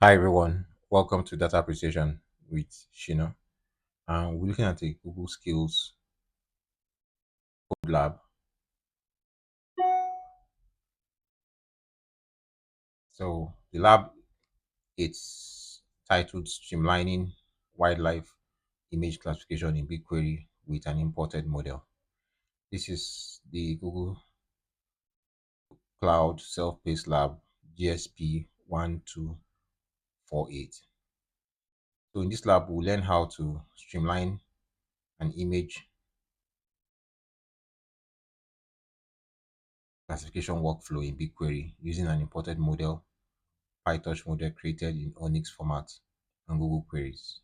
Hi everyone, welcome to Data Appreciation with Shino. We're looking at a Google Skills Code Lab. So the lab it's titled Streamlining Wildlife Image Classification in BigQuery with an Imported Model. This is the Google Cloud Self-Paced Lab GSP 1248. So in this lab, we'll learn how to streamline an image classification workflow in BigQuery using an imported model PyTorch model created in ONNX format and Google queries.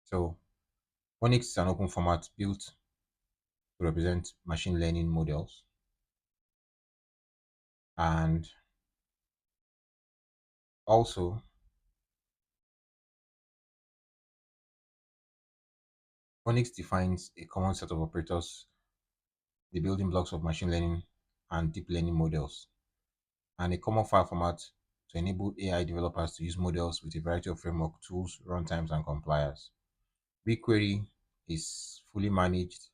So ONNX is an open format built to represent machine learning models, and also ONNX defines a common set of operators, the building blocks of machine learning and deep learning models, and a common file format to enable AI developers to use models with a variety of framework tools, runtimes, and compliers. BigQuery is fully managed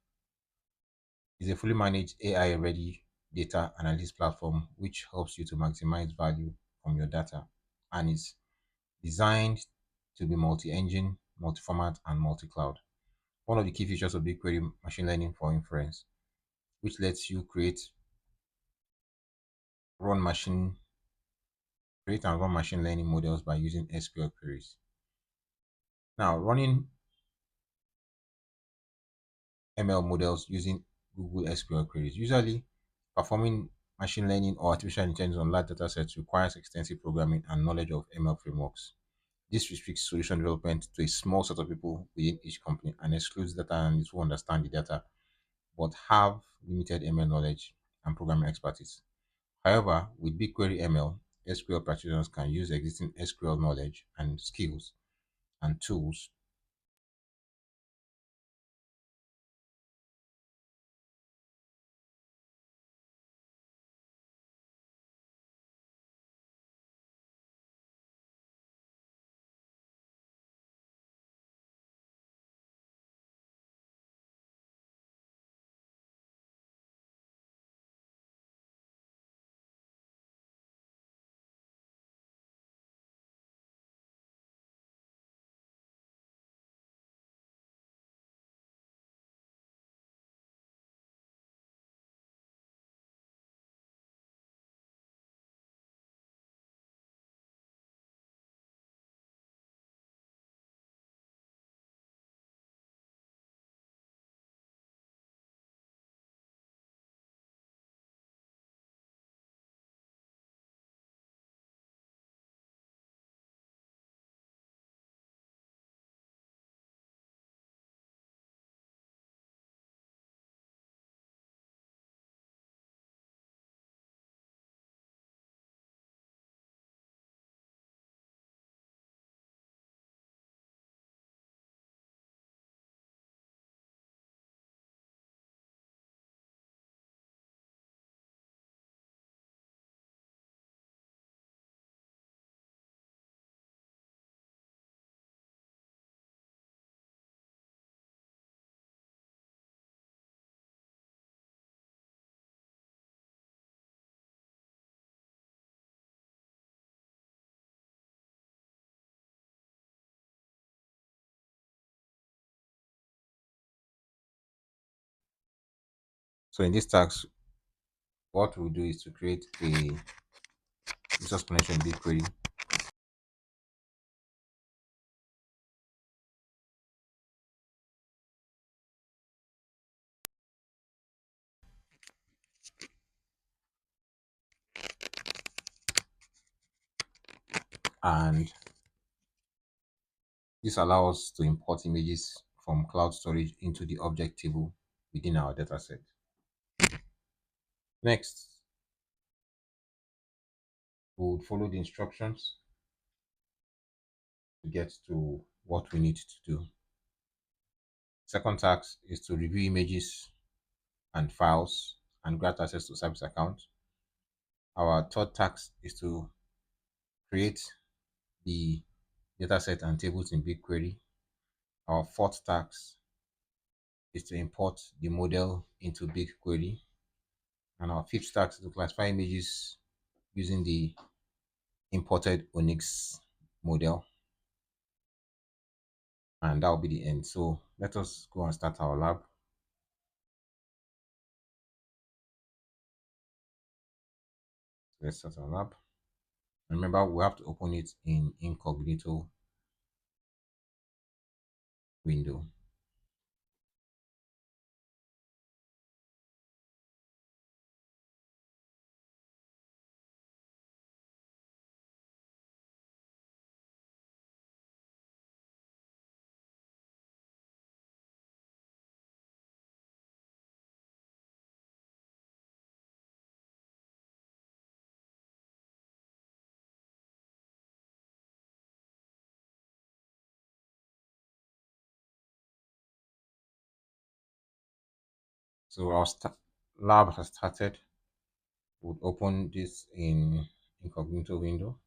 is a fully managed AI-ready data analytics platform which helps you to maximize value from your data and is designed to be multi-engine, multi-format, and multi-cloud. One of the key features of BigQuery machine learning for inference, which lets you run machine, create and run machine learning models by using SQL queries. Now, running ML models using Google SQL queries. Usually, performing machine learning or artificial intelligence on large data sets requires extensive programming and knowledge of ML frameworks. This restricts solution development to a small set of people within each company and excludes data analysts who understand the data but have limited ML knowledge and programming expertise. However, with BigQuery ML, SQL practitioners can use existing SQL knowledge and skills and tools. So in this task, what we'll do is to create a resource connection in BigQuery and this allows us to import images from cloud storage into the object table within our dataset. Next, we would follow the instructions to get to what we need to do. Second task is to review images and files and grant access to service account. Our third task is to create the dataset and tables in BigQuery. Our fourth task is to import the model into BigQuery. And our fifth task is to classify images using the imported ONNX model. And that will be the end. So let us go and start our lab. Let's start our lab. Remember, we have to open it in incognito window. So our lab has started. We'll open this in incognito window.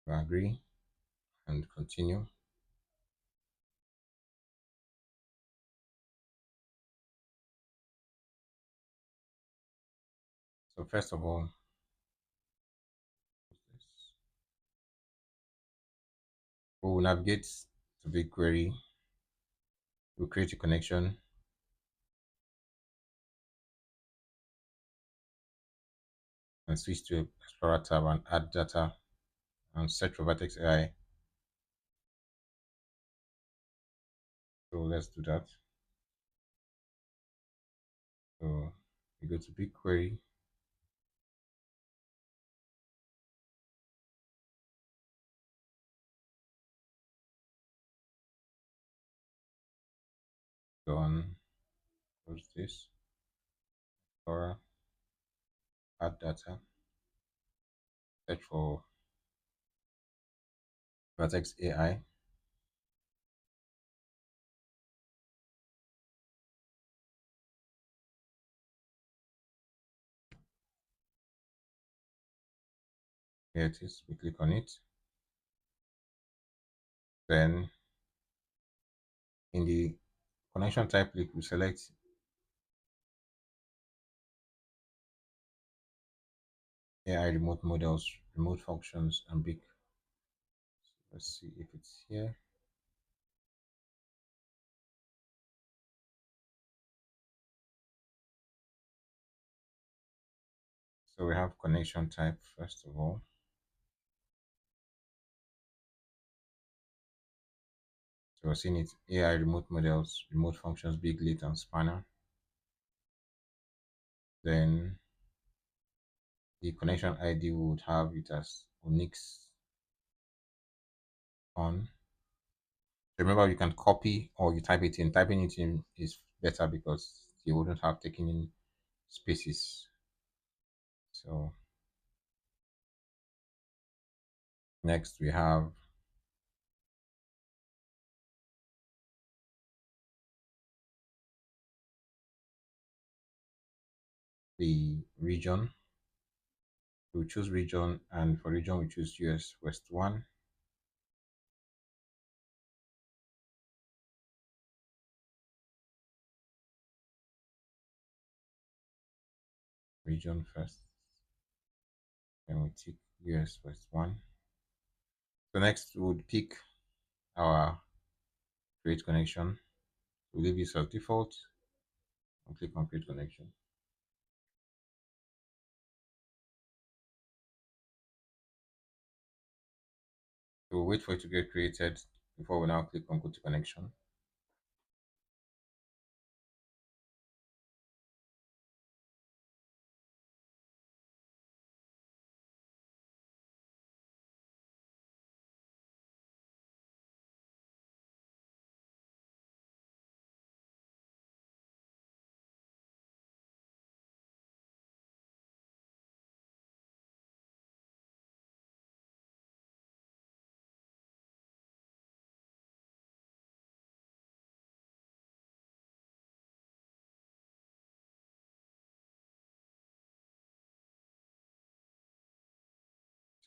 We agree and continue. So first of all, we will navigate to BigQuery. We'll create a connection and switch to Explorer tab and add data and search for Vertex AI. So let's do that. So we go to BigQuery. Go on, close this. Explorer, add data, search for Vertex AI. Here it is. We click on it. Then in the connection type link, we select AI remote models, remote functions, and big. Let's see if it's here. So we have connection type first of all. So we're seeing it AI remote models, remote functions, big, lit, and spanner. Then the connection ID would have it as ONNX on. Remember, you can copy or you type it in. Typing it in is better because you wouldn't have taken in spaces. So next we have the region. We choose region, and for region we choose US West 1. Region first, then we tick US West 1. So next we would pick our create connection. We'll leave this as default and click on create connection. So we'll wait for it to get created before we now click on go to connection.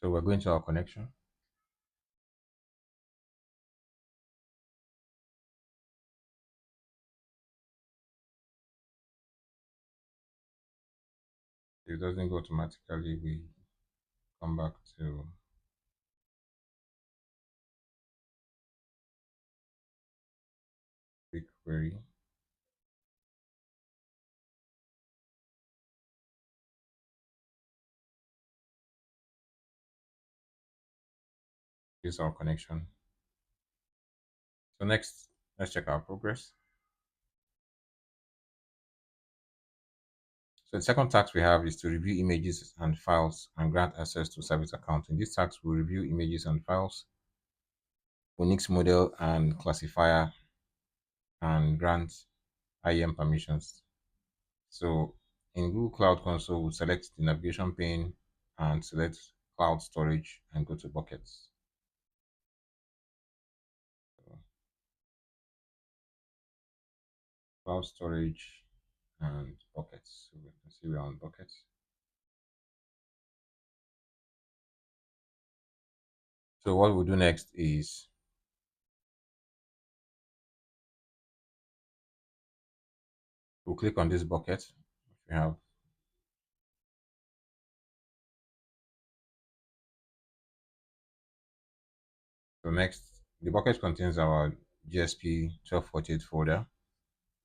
So we're going to our connection. If it doesn't go automatically, we come back to BigQuery. This is our connection. So next, let's check our progress. So the second task we have is to review images and files and grant access to service account. In this task, we'll review images and files, ONNX model and classifier, and grant IAM permissions. So in Google Cloud Console, we'll select the navigation pane and select cloud storage and go to buckets. So cloud storage and buckets. So we can see we're on buckets. So what we'll do next is we'll click on this bucket. We have so next the bucket contains our GSP 1248 folder.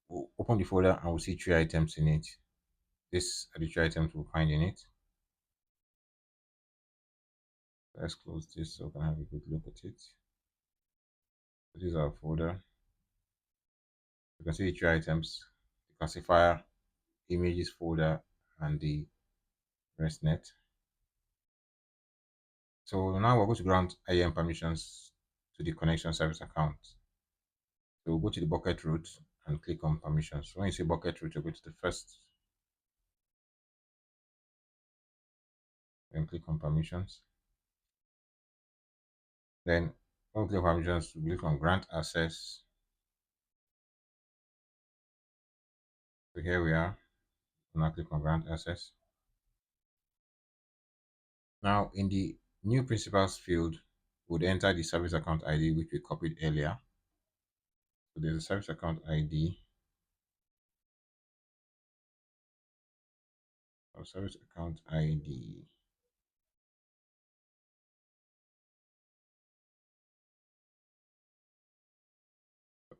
We'll open the folder and we'll see three items in it. These are the three items we'll find in it. Let's close this so we can have a good look at it. So this is our folder. You can see the three items: the classifier, images folder, and the RESTnet. So now we're going to grant IAM permissions to the connection service account. So we'll go to the bucket root and click on permissions. So when you see bucket root, you go to the first, then click on permissions. Then when we click on permissions, we click on grant access. So here we are. Now click on grant access. Now in the new principals field, we would enter the service account ID which we copied earlier. So there's a service account ID. Our service account ID.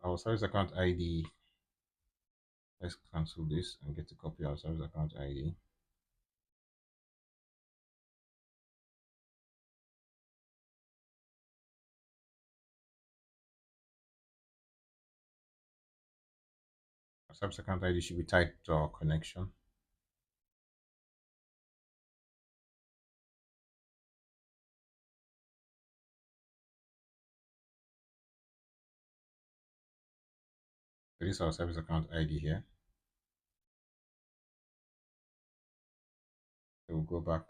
Our service account ID. Let's cancel this and get a copy of our service account ID. Our service account ID should be tied to our connection. So this is our service account ID here. So we'll go back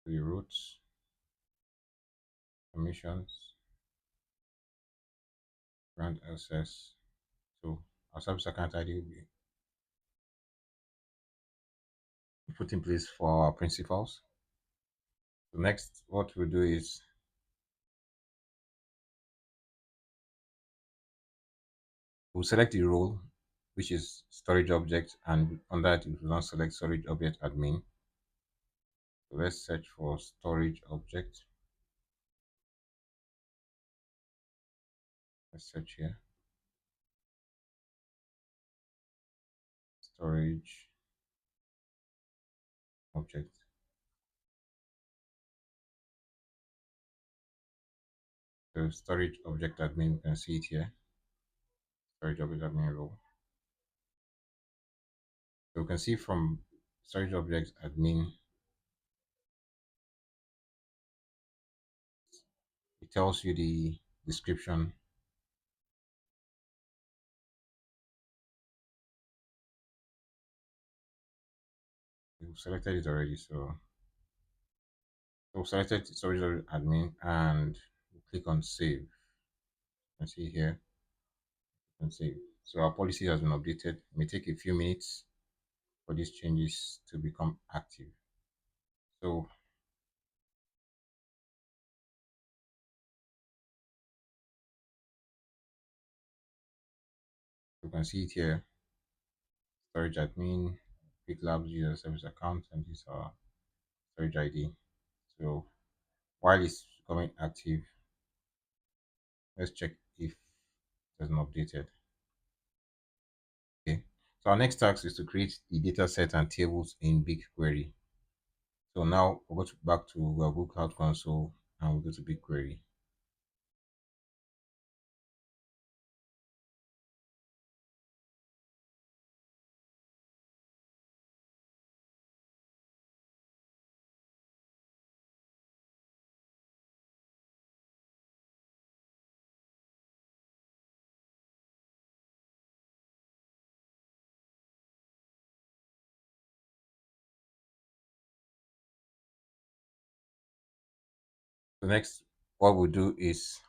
to the roots, permissions, grant access. So our service account ID will be put in place for our principals. So next, what we'll do is we'll select the role, which is storage object, and on that we will now select storage object admin. So let's search for storage object. Let's search here. Storage object. So storage object admin, you can see it here. Storage object admin role. So you can see from storage object admin, it tells you the description. You've selected it already, so selected storage admin and click on save. You can see here, you can save. So our policy has been updated. It may take a few minutes for these changes to become active. So you can see it here: storage admin, Quick Labs user service account, and these are storage ID. So while it's becoming active, let's check if it has been updated. Okay. So our next task is to create the data set and tables in BigQuery. So now we'll go back to our Google Cloud Console and we'll go to BigQuery. So next, what we'll do is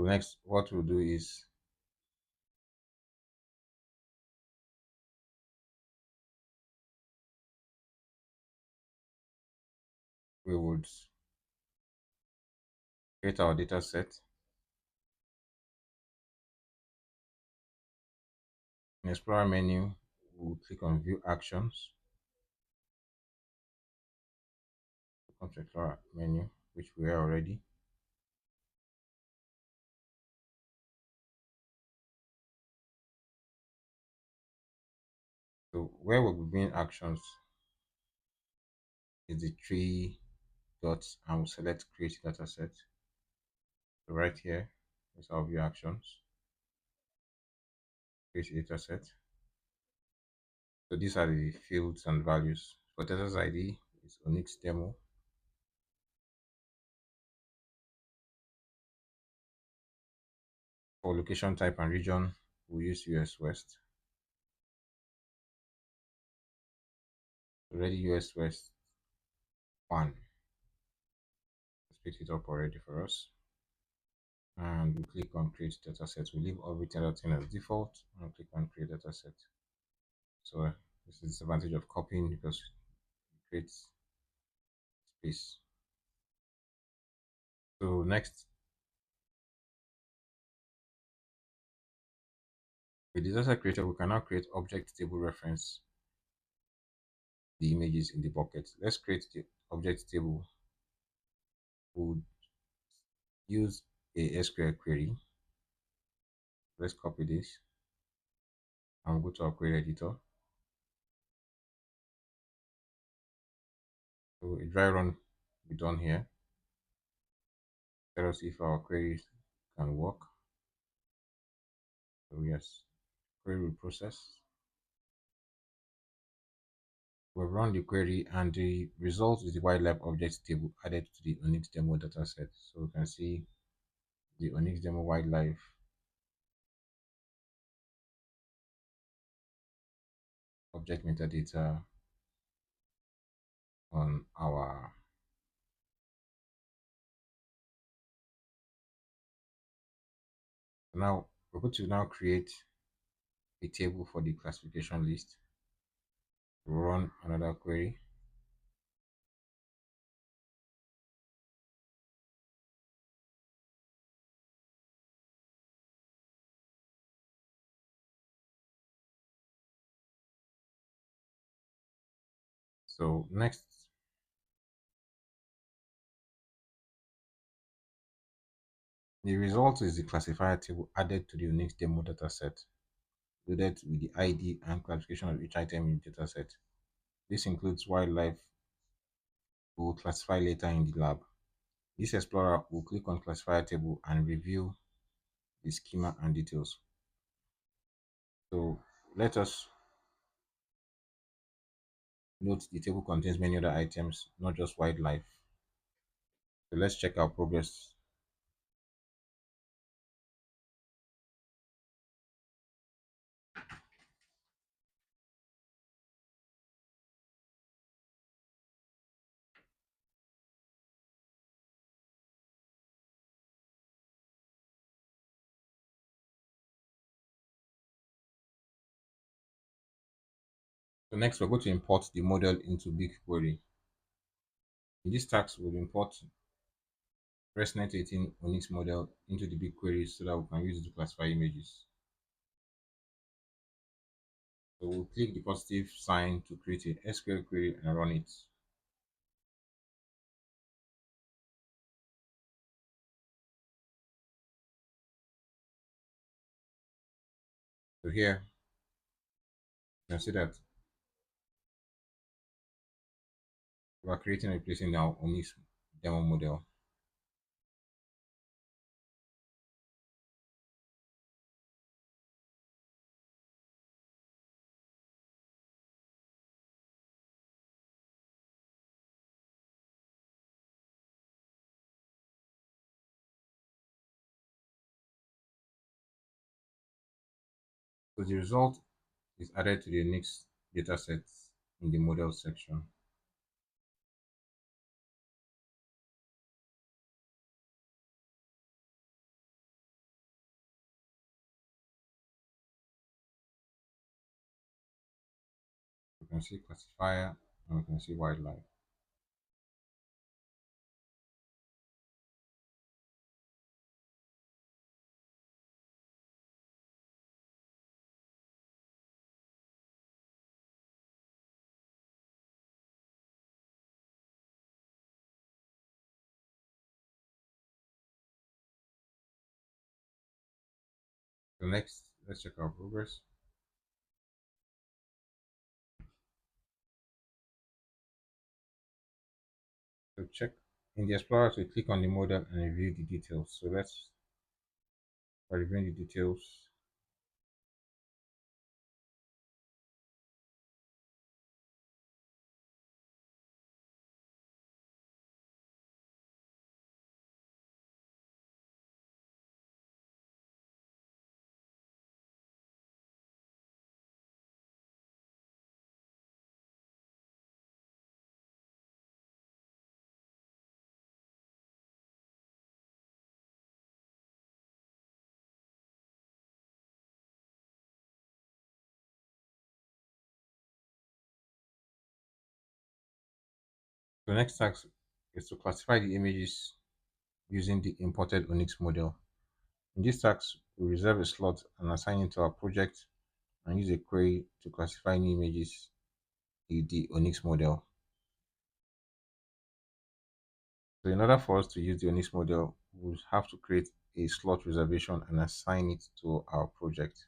next what we'll do is we would create our data set. In Explorer menu, we'll click on View Actions. Come to Explorer menu, which we are already. So where we'll be viewing actions is the three dots, and we'll select Create Data Set. So right here is our view actions, Create Data Set. So these are the fields and values. For data's ID, it's ONNX demo. For location type and region, we'll use US West. Already US West 1. Let's pick it up already for us. And we click on Create Dataset. We leave everything as default and click on Create Dataset. So this is the disadvantage of copying because it creates space. So next, with the data creator, we can now create object table reference the images in the bucket. Let's create the object table. We'll use a SQL query. Let's copy this and go to our query editor. So a dry run will be done here. Tell us if our queries can work. So yes, query will process. We've run the query and the result is the wildlife object table added to the ONNX demo dataset. So we can see the ONNX demo wildlife object metadata on our now we're going to now create a table for the classification list. Run another query. So next, the result is the classifier table added to the ONNX demo dataset, loaded with the ID and classification of each item in the dataset. This includes wildlife we will classify later in the lab. This Explorer will click on classifier table and review the schema and details. So let us note the table contains many other items, not just wildlife. So let's check our progress. So next we're going to import the model into BigQuery. In this task, we'll import ResNet 18 ONNX model into the BigQuery so that we can use it to classify images. So we'll click the positive sign to create a SQL query and run it. So here you can see that we are creating and replacing our ONNX demo model. So the result is added to the ONNX dataset in the model section. We can see classifier and we can see wildlife. So next, let's check our progress. So check in the Explorer to click on the model and review the details. So let's review the details. The next task is to classify the images using the imported ONNX model. In this task, we reserve a slot and assign it to our project and use a query to classify new images in the ONNX model. So in order for us to use the ONNX model, we'll have to create a slot reservation and assign it to our project.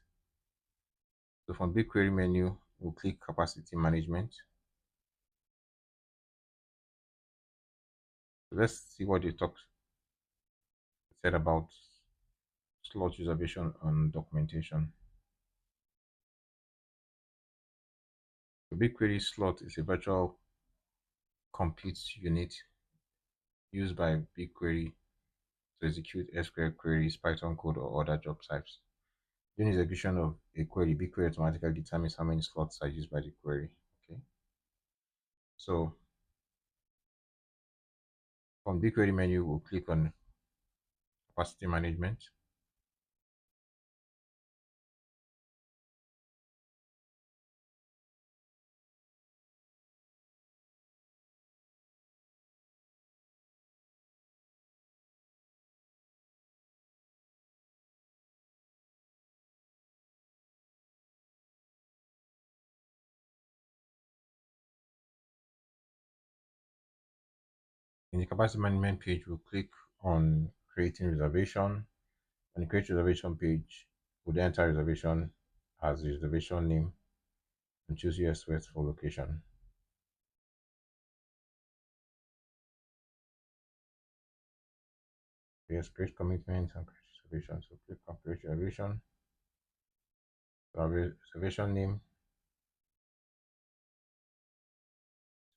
So from BigQuery menu, we'll click Capacity Management. So let's see what they said about slot reservation and documentation. The BigQuery slot is a virtual compute unit used by BigQuery to execute SQL queries, Python code, or other job types. During execution of a query, BigQuery automatically determines how many slots are used by the query. Okay. So from BigQuery menu, we'll click on capacity management. In the capacity management page, we'll click on creating reservation. On the create reservation page, we'll enter reservation as the reservation name and choose US West for location. Yes, create commitment and create reservation. So click on create reservation. So reservation name,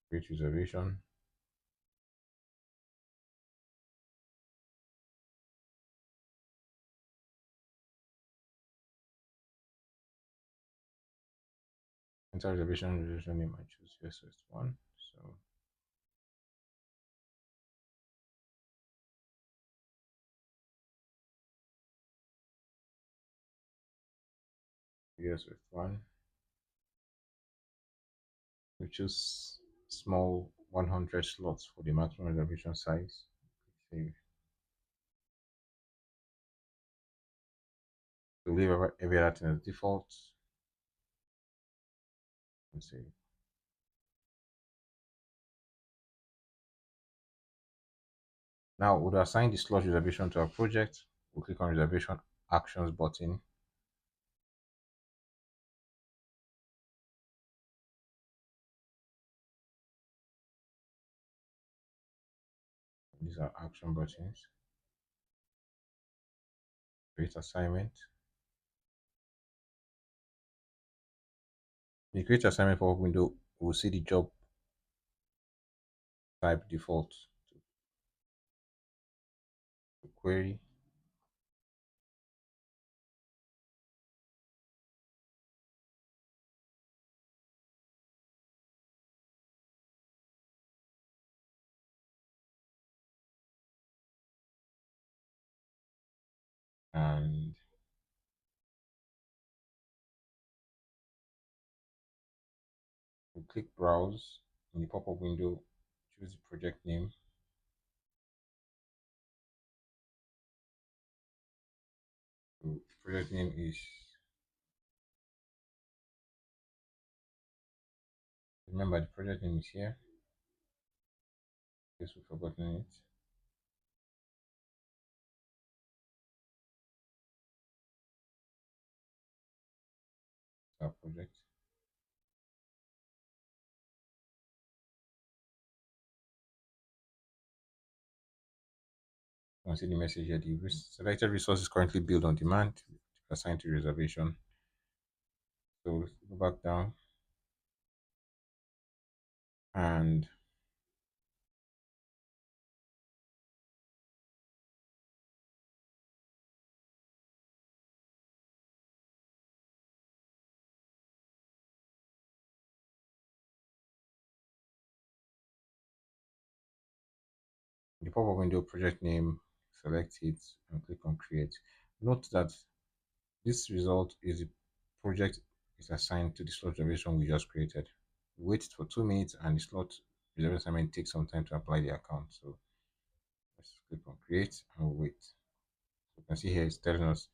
create reservation. Enter reservation name and choose yes first one. So yes first one. We choose small 100 slots for the maximum reservation size. Save. To leave every other thing as default and save. Now we'll assign the slot reservation to our project. We'll click on reservation actions button. These are action buttons. Create assignment. In the create assignment pop-up window, we'll see the job type default to query. And we'll click browse. In the pop-up window, choose the project name. So project name is, remember the project name is here. Guess we've forgotten it. It's our project. You can see the message here. The selected resource is currently built on demand, assigned to reservation. So let's go back down and the pop-up window project name, select it and click on create. Note that this result is the project is assigned to the slot reservation we just created. Wait for 2 minutes and the slot reservation assignment takes some time to apply the account. So let's click on create and we'll wait. So you can see here it's telling us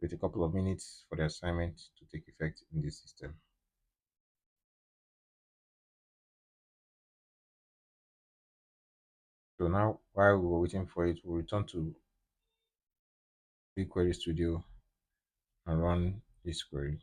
wait a couple of minutes for the assignment to take effect in this system. So now while we were waiting for it, we'll return to BigQuery Studio and run this query.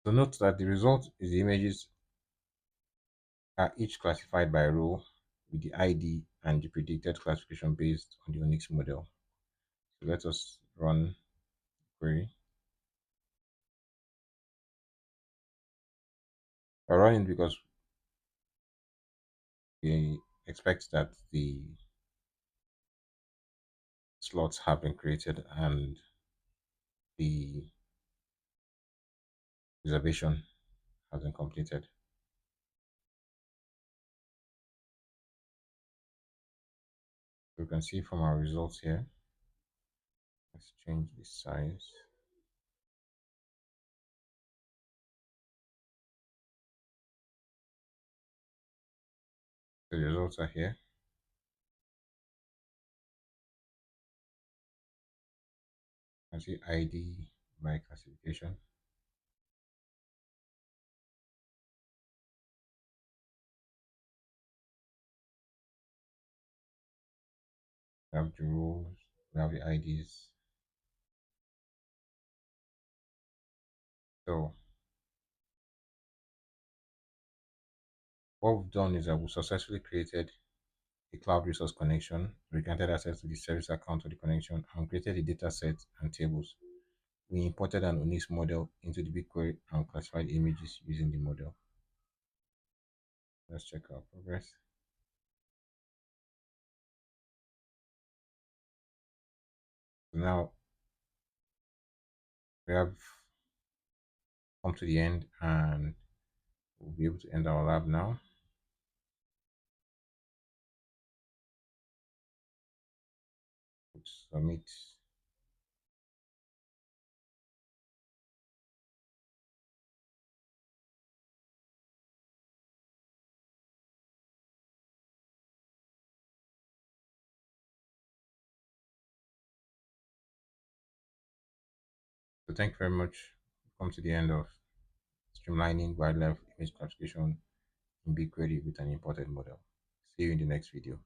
So note that the result is the images are each classified by row with the ID and the predicted classification based on the ONNX model. So let us run query. We're running because we expect that the slots have been created and the reservation has been completed. So you can see from our results here. Let's change the size. The results are here. I see ID by classification. We have the rules, we have the IDs. So what we've done is that we successfully created a cloud resource connection. We granted access to the service account of the connection and created a data set and tables. We imported an ONNX model into the BigQuery and classified images using the model. Let's check our progress. So now we have come to the end and we'll be able to end our lab now. Submit. So thank you very much. We've come to the end of streamlining wildlife image classification in BigQuery with an imported model. See you in the next video.